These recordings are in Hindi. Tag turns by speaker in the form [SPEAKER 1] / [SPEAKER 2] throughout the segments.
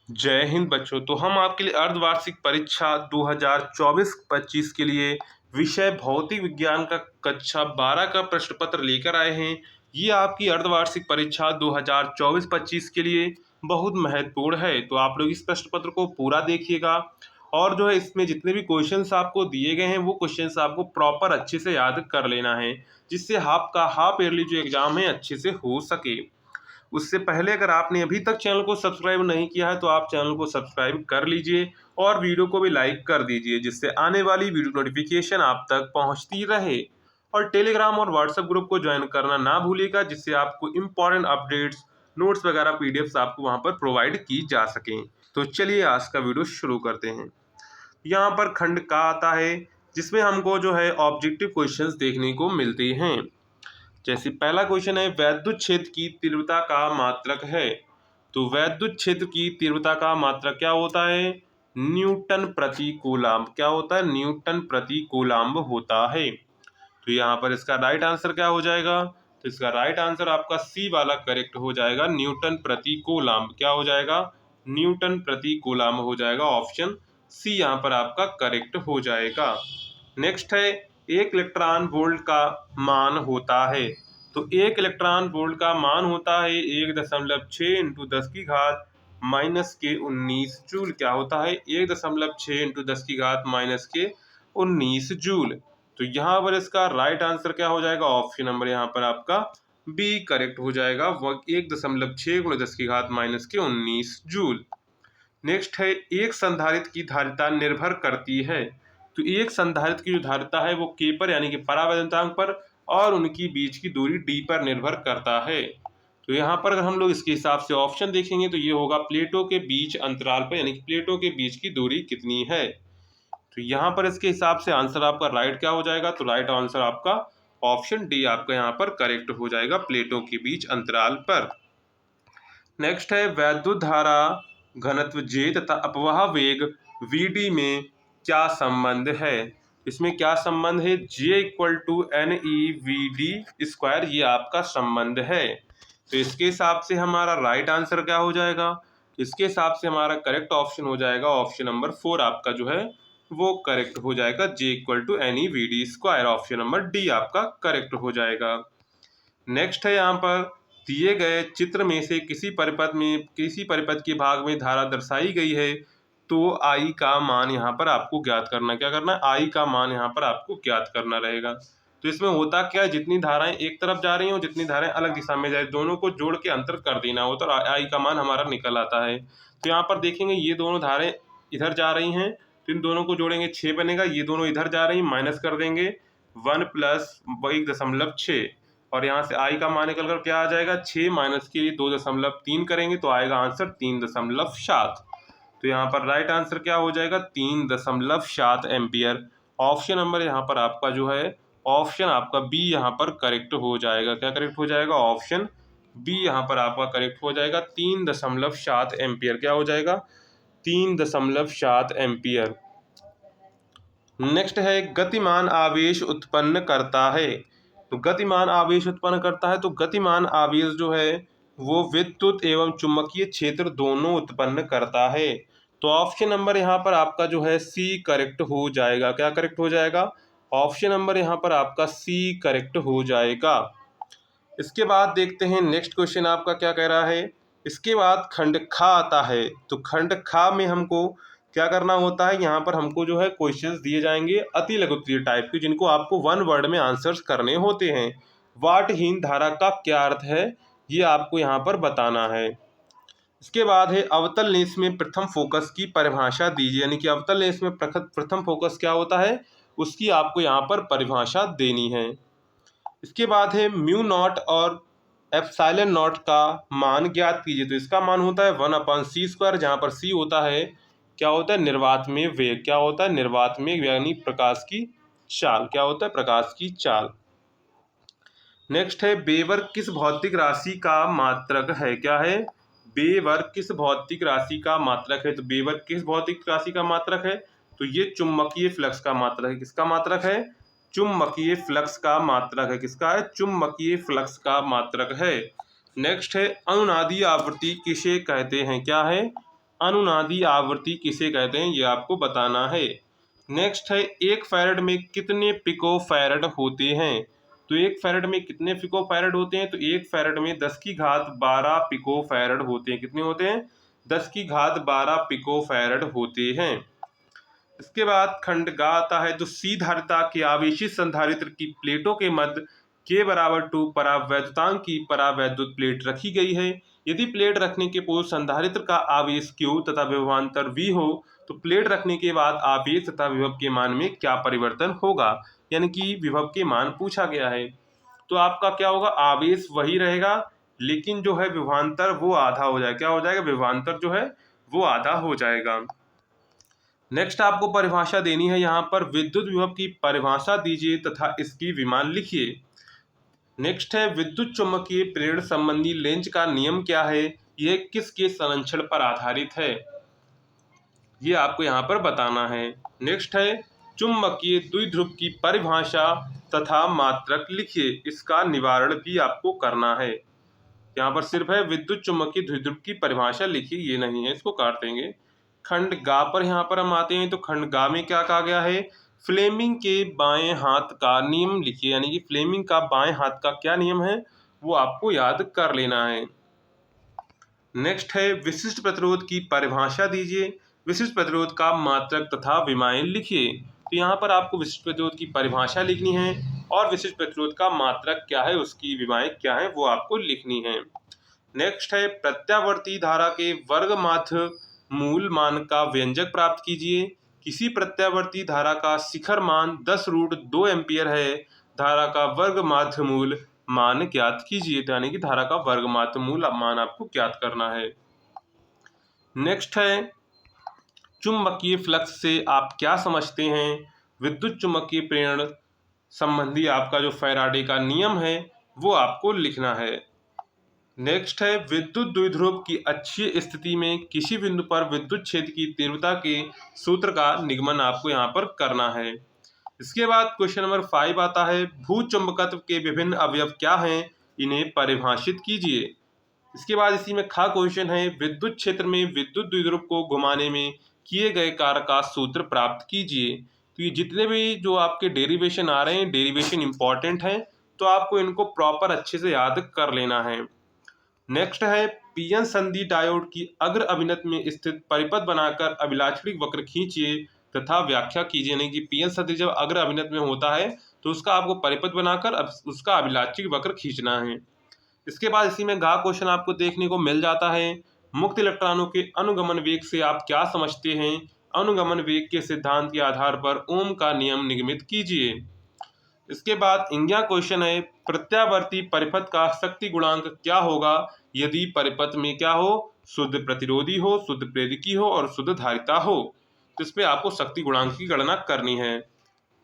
[SPEAKER 1] जय हिंद बच्चों। तो हम आपके लिए अर्धवार्षिक परीक्षा 2024-25 के लिए विषय भौतिक विज्ञान का कक्षा 12 का प्रश्न पत्र लेकर आए हैं। ये आपकी अर्धवार्षिक परीक्षा 2024-25 के लिए बहुत महत्वपूर्ण है, तो आप लोग इस प्रश्न पत्र को पूरा देखिएगा। और जो है इसमें जितने भी क्वेश्चंस आपको दिए गए हैं वो क्वेश्चंस आपको प्रॉपर अच्छे से याद कर लेना है, जिससे आपका हाफ ईयरली जो एग्जाम है अच्छे से हो सके। उससे पहले अगर आपने अभी तक चैनल को सब्सक्राइब नहीं किया है तो आप चैनल को सब्सक्राइब कर लीजिए और वीडियो को भी लाइक कर दीजिए, जिससे आने वाली वीडियो नोटिफिकेशन आप तक पहुंचती रहे। और टेलीग्राम और व्हाट्सएप ग्रुप को ज्वाइन करना ना भूलिएगा, जिससे आपको इम्पोर्टेंट अपडेट्स, नोट्स वगैरह पीडीएफ्स आपको वहां पर प्रोवाइड की जा सकें। तो चलिए आज का वीडियो शुरू करते हैं। यहाँ पर खंड का आता है, जिसमें हमको जो है ऑब्जेक्टिव क्वेश्चंस देखने को मिलते हैं। जैसे पहला क्वेश्चन है, वैद्युत क्षेत्र की तीव्रता का मात्रक है। तो वैद्युत क्षेत्र की तीव्रता का मात्रक क्या होता है? न्यूटन प्रति कूलाम्ब। क्या होता है? न्यूटन प्रति कूलाम्ब होता है। तो यहाँ पर इसका राइट आंसर क्या हो जाएगा? तो इसका राइट आंसर आपका सी वाला करेक्ट हो जाएगा। न्यूटन प्रति कूलाम्ब क्या हो जाएगा? न्यूटन प्रति कूलाम्ब हो जाएगा। ऑप्शन सी यहाँ पर आपका करेक्ट हो जाएगा। नेक्स्ट है, एक इलेक्ट्रॉन वोल्ट का मान होता है। तो एक इलेक्ट्रॉन वोल्ट का मान होता है 1.6 इंटू 10 की घात माइनस के 19 जूल। क्या होता है? 1.6 इंटू 10 की घात माइनस के 19 जूल। तो यहाँ पर इसका राइट आंसर क्या हो जाएगा? ऑप्शन नंबर यहाँ पर आपका बी करेक्ट हो जाएगा। 1.6 गुणा 10 की घात माइनस के 19 जूल। नेक्स्ट है, एक संधारित्र की धारिता निर्भर करती है। तो एक संधारित्र की जो धारिता है वो के पर यानी कि परावैद्युतांक पर और उनकी बीच की दूरी डी पर निर्भर करता है। तो यहाँ पर अगर हम लोग इसके हिसाब से ऑप्शन देखेंगे तो ये होगा प्लेटों के बीच अंतराल पर, यानी कि प्लेटों के बीच की दूरी कितनी है। तो यहाँ पर इसके हिसाब से आंसर आपका राइट क्या हो जाएगा? तो राइट आंसर आपका ऑप्शन डी आपका यहाँ पर करेक्ट हो जाएगा, प्लेटों के बीच अंतराल पर। नेक्स्ट है, वैद्युत धारा घनत्व जे तथा अपवाह वेग वीडी में क्या संबंध है? इसमें क्या संबंध है? J equal to N E V D square, ये आपका संबंध है। तो इसके हिसाब से हमारा राइट आंसर क्या हो जाएगा? इसके हिसाब से हमारा करेक्ट ऑप्शन हो जाएगा ऑप्शन नंबर 4 आपका जो है वो करेक्ट हो जाएगा। J equal to N E V D square, option number D आपका करेक्ट हो जाएगा। नेक्स्ट है, यहाँ पर दिए गए चित्र में से किसी परिपथ के भाग में धारा दर्शाई गई है, तो आई का मान यहाँ पर आपको ज्ञात करना। क्या करना है? आई का मान यहाँ पर आपको ज्ञात करना रहेगा। तो इसमें होता क्या है, जितनी धाराएं एक तरफ जा रही हैं और जितनी धाराएं अलग दिशा में जाए, दोनों को जोड़ के अंतर कर देना होता है और आई का मान हमारा निकल आता है। तो यहाँ पर देखेंगे ये दोनों धाराएं इधर जा रही हैं, तो इन दोनों को जोड़ेंगे 6 बनेगा। ये दोनों इधर जा रही हैं, माइनस कर देंगे 1 प्लस 1.6 और यहाँ से आई का मान निकल कर क्या आ जाएगा? 6 माइनस के 2.3 करेंगे तो आएगा आंसर 3.7। तो यहाँ पर राइट आंसर क्या हो जाएगा? 3.7 एम्पियर। ऑप्शन नंबर यहाँ पर आपका जो है ऑप्शन आपका बी यहाँ पर करेक्ट हो जाएगा। क्या करेक्ट हो जाएगा? ऑप्शन बी यहाँ पर आपका करेक्ट हो जाएगा। 3.7 एम्पियर क्या हो जाएगा? 3.7 एम्पियर। नेक्स्ट है, गतिमान आवेश उत्पन्न करता है। तो गतिमान आवेश उत्पन्न करता है, तो गतिमान आवेश जो है वो विद्युत एवं चुंबकीय क्षेत्र दोनों उत्पन्न करता है। तो ऑप्शन नंबर यहाँ पर आपका जो है सी करेक्ट हो जाएगा। क्या करेक्ट हो जाएगा? ऑप्शन नंबर यहाँ पर आपका सी करेक्ट हो जाएगा। इसके बाद देखते हैं नेक्स्ट क्वेश्चन आपका क्या कह रहा है। इसके बाद खंड खा आता है। तो खंड खा में हमको क्या करना होता है? यहाँ पर हमको जो है क्वेश्चंस दिए जाएंगे अति लघुत्तरीय टाइप के, जिनको आपको 1 वर्ड में आंसर्स करने होते हैं। वाटहीन धारा का क्या अर्थ है, ये आपको यहाँ पर बताना है। इसके बाद है, अवतल लेंस में प्रथम फोकस की परिभाषा दीजिए। यानी कि अवतल लेंस में प्रथम फोकस क्या होता है, उसकी आपको यहाँ पर परिभाषा देनी है। इसके बाद है, म्यू नॉट और एप्सिलॉन नॉट का मान ज्ञात कीजिए। तो इसका मान होता है 1/c², जहाँ पर c होता है क्या होता है? निर्वात में वेग। क्या होता है? निर्वात में यानी प्रकाश की चाल। क्या होता है? प्रकाश की चाल। नेक्स्ट है, बेवर किस भौतिक राशि का मात्रक है? क्या है? बेवर किस भौतिक राशि का मात्रक है? तो बेवर किस भौतिक राशि का मात्रक है? तो ये चुंबकीय फ्लक्स का मात्रक है। किसका मात्रक है? चुंबकीय फ्लक्स का मात्रक है। किसका है? चुंबकीय फ्लक्स का मात्रक है। नेक्स्ट है, अनुनादी आवृत्ति किसे कहते हैं? क्या है? अनुनादी आवृत्ति किसे कहते हैं, ये आपको बताना है। नेक्स्ट है 1 फैरड में कितने पिको फैरड होते हैं। तो 1 फैरड में कितने पिको फैरड होते हैं, तो 1 फैरड में 10 की घात 12 पिको फैरड होते हैं। कितने होते हैं, 10 की घात 12 पिको फैरड होते हैं। इसके बाद खंड ग आता है, जो सी धारिता के आवेशित संधारित्र की प्लेटों के मध्य K बराबर 2 परावैद्युतांक की परावैद्युत प्लेट रखी गई है। यदि प्लेट रखने के पूर्व संधारित्र का आवेश Q तथा विभवांतर V हो, तो प्लेट रखने के बाद आवेश तथा विभव के मान में क्या परिवर्तन होगा, यानी कि विभव के मान पूछा गया है। तो आपका क्या होगा, आवेश वही रहेगा, लेकिन जो है विभवांतर वो आधा हो जाएगा। क्या हो जाएगा, विभवांतर जो है वो आधा हो जाएगा। नेक्स्ट आपको परिभाषा देनी है, यहाँ पर विद्युत विभव की परिभाषा दीजिए तथा इसकी विमान लिखिए। नेक्स्ट है विद्युत चुम्बकीय प्रेरण संबंधी लेंज का नियम क्या है, यह किसके संरक्षण पर आधारित है, ये आपको यहाँ पर बताना है। नेक्स्ट है चुम्बकीय द्विध्रुव की परिभाषा तथा मात्रक लिखिए, इसका निवारण भी आपको करना है। यहाँ पर सिर्फ है विद्युत चुम्बकीय द्विध्रुव की परिभाषा लिखिए, ये नहीं है, इसको काट देंगे। खंड गा पर यहाँ पर हम आते हैं, तो खंड गा में क्या कहा गया है, फ्लेमिंग के बाएं हाथ का नियम लिखिए, यानी कि फ्लेमिंग का बाएं हाथ का क्या नियम है वो आपको याद कर लेना है। नेक्स्ट है विशिष्ट प्रतिरोध की परिभाषा दीजिए, विशिष्ट प्रतिरोध का मात्रक तथा विमाएं लिखिए। तो यहाँ पर आपको विशिष्ट प्रतिरोध की परिभाषा लिखनी है और विशिष्ट प्रतिरोध का मात्रक क्या है, उसकी विमाएं क्या है वो आपको लिखनी है। नेक्स्ट है प्रत्यावर्ती धारा के वर्ग माध्य मूल मान का व्यंजक प्राप्त कीजिए। किसी प्रत्यावर्ती धारा का शिखर मान 10√2 एम्पियर है, धारा का वर्ग माध्य मूल मान ज्ञात कीजिए, यानी कि धारा का वर्ग माध्य मूल मान आपको ज्ञात करना है। नेक्स्ट है चुंबकीय फ्लक्स से आप क्या समझते हैं, विद्युत चुंबकीय प्रेरण संबंधी आपका जो फैराडे का नियम है वो आपको लिखना है। नेक्स्ट है विद्युत द्विध्रुव की अच्छी स्थिति में किसी बिंदु पर विद्युत क्षेत्र की तीव्रता के सूत्र का निगमन आपको यहाँ पर करना है। इसके बाद क्वेश्चन नंबर 5 आता है, भूचुंबकत्व के विभिन्न अवयव क्या हैं, इन्हें परिभाषित कीजिए। इसके बाद इसी में खा क्वेश्चन है, विद्युत क्षेत्र में विद्युत द्विध्रुव को घुमाने में किए गए कार्य का सूत्र प्राप्त कीजिए। तो ये जितने भी जो आपके डेरिवेशन आ रहे हैं, डेरिवेशन इंपॉर्टेंट हैं, तो आपको इनको प्रॉपर अच्छे से याद कर लेना है। नेक्स्ट है पीएन संधि डायोड की अग्र अभिनत में स्थित परिपथ बनाकर अभिलाक्षणिक वक्र खींचिए तथा व्याख्या कीजिए, यानी कि पीएन संधि जब अग्र अभिनत में होता है तो उसका आपको परिपथ बनाकर उसका अभिलाक्षणिक वक्र खींचना है। इसके बाद इसी में गा क्वेश्चन आपको देखने को मिल जाता है, मुक्त इलेक्ट्रॉनों के अनुगमन वेग से आप क्या समझते हैं, अनुगमन वेग के सिद्धांत के आधार पर ओम का नियम निगमित कीजिए। इसके बाद इंग्या क्वेश्चन है, प्रत्यावर्ती परिपथ का शक्ति गुणांक क्या होगा यदि परिपथ में क्या हो, शुद्ध प्रतिरोधी हो, शुद्ध प्रेरकी हो और शुद्ध धारिता हो। तो इस पे आपको शक्ति गुणांक की गणना करनी है।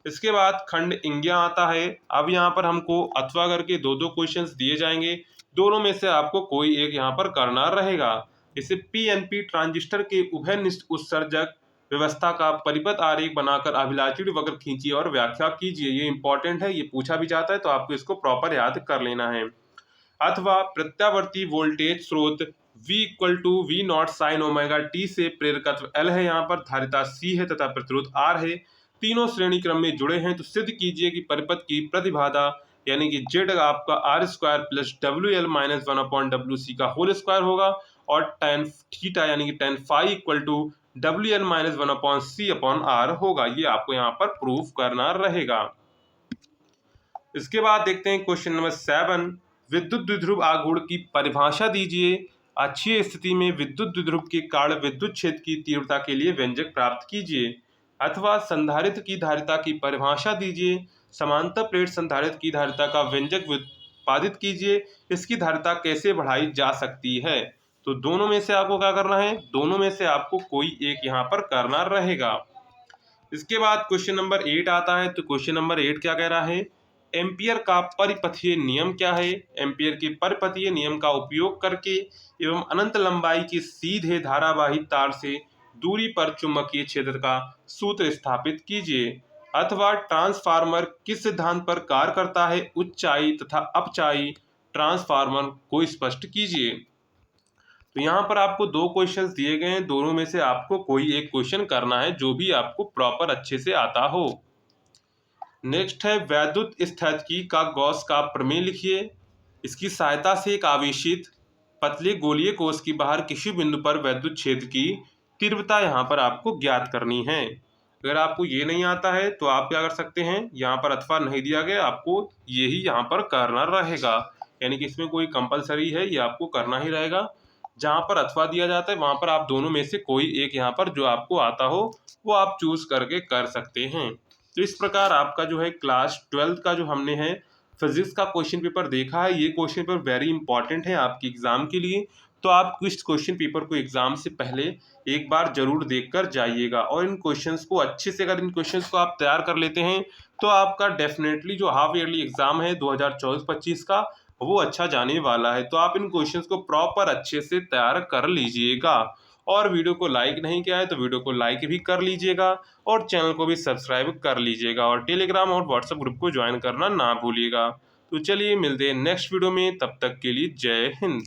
[SPEAKER 1] इसके बाद खंड इंग्या आता है। अब यहाँ पर हमको अथवा करके दो दो क्वेश्चंस दिए जाएंगे, दोनों में से आपको कोई एक यहाँ पर करना रहेगा। जैसे पीएनपी ट्रांजिस्टर के उभयनिष्ठ उत्सर्जक व्यवस्था का परिपथ आरेख बनाकर अभिलाषी वक्र खींचिए और व्याख्या कीजिए। ये इंपॉर्टेंट है, ये पूछा भी जाता है, तो आपको इसको प्रॉपर याद कर लेना है। अथवा प्रत्यावर्ती वोल्टेज स्रोत V equal to V naught sine omega T से प्रेरकत्व L है, यहाँ पर धारिता C है तथा प्रतिरोध R है, तीनों श्रेणी क्रम में जुड़े हैं। तो सिद्ध कीजिए कि परिपथ की प्रतिबाधा यानी कि Z आपका R square plus WL minus 1/WC का होल स्क्वायर होगा और tan थीटा यानी कि tan phi equal to WL minus 1/C/R होगा। ये आपको यहाँ पर प्रूफ करना रहेगा। इसके बाद देखते हैं क्वेश्चन नंबर 7, विद्युत द्विध्रुव आघूर्ण की परिभाषा दीजिए। अच्छी स्थिति में विद्युत द्विध्रुव के कारण विद्युत क्षेत्र की तीव्रता के लिए व्यंजक प्राप्त कीजिए। अथवा संधारित्र की धारिता की परिभाषा दीजिए। समांतर प्लेट संधारित्र की धारिता का व्यंजक उत्पादित कीजिए, इसकी धारिता कैसे बढ़ाई जा सकती है। तो दोनों में से आपको क्या करना है, दोनों में से आपको कोई एक यहाँ पर करना रहेगा। इसके बाद क्वेश्चन नंबर 8 आता है। तो क्वेश्चन नंबर 8 क्या कह रहा है, एम्पियर का परिपथीय नियम क्या है। एम्पियर के परिपथीय नियम का उपयोग करके एवं अनंत लंबाई के सीधे धारावाही तार से दूरी पर चुंबकीय क्षेत्र का सूत्र स्थापित कीजिए। अथवा ट्रांसफार्मर किस सिद्धांत पर कार्य करता है, उच्चाई तथा अपचाई ट्रांसफार्मर को स्पष्ट कीजिए। तो यहाँ पर आपको 2 क्वेश्चंस दिए गए हैं, दोनों में से आपको कोई एक क्वेश्चन करना है जो भी आपको प्रॉपर अच्छे से आता हो। नेक्स्ट है वैद्युत स्थैतिकी का गॉस का प्रमेय लिखिए। इसकी सहायता से एक आवेशित पतले गोलीय कोश की बाहर किसी बिंदु पर वैद्युत क्षेत्र की तीव्रता यहाँ पर आपको ज्ञात करनी है। अगर आपको ये नहीं आता है तो आप क्या कर सकते हैं, यहाँ पर अथवा नहीं दिया गया, आपको यही यहाँ पर करना रहेगा, यानी कि इसमें कोई कंपलसरी है, ये आपको करना ही रहेगा। जहाँ पर अथवा दिया जाता है वहाँ पर आप दोनों में से कोई एक यहाँ पर जो आपको आता हो वो आप चूज करके कर सकते हैं। तो इस प्रकार आपका जो है क्लास 12th का जो हमने है फिजिक्स का क्वेश्चन पेपर देखा है, ये क्वेश्चन पेपर वेरी इंपॉर्टेंट है आपके एग्जाम के लिए। तो आप इस क्वेश्चन पेपर को एग्जाम से पहले एक बार जरूर देखकर जाइएगा, और इन क्वेश्चंस को अच्छे से, अगर इन क्वेश्चंस को आप तैयार कर लेते हैं तो आपका डेफिनेटली जो हाफ ईयरली एग्जाम है 2024-25 का वो अच्छा जाने वाला है। तो आप इन क्वेश्चंस को प्रॉपर अच्छे से तैयार कर लीजिएगा। और वीडियो को लाइक नहीं किया है तो वीडियो को लाइक भी कर लीजिएगा, और चैनल को भी सब्सक्राइब कर लीजिएगा, और टेलीग्राम और व्हाट्सएप ग्रुप को ज्वाइन करना ना भूलिएगा। तो चलिए मिलते हैं नेक्स्ट वीडियो में, तब तक के लिए जय हिंद।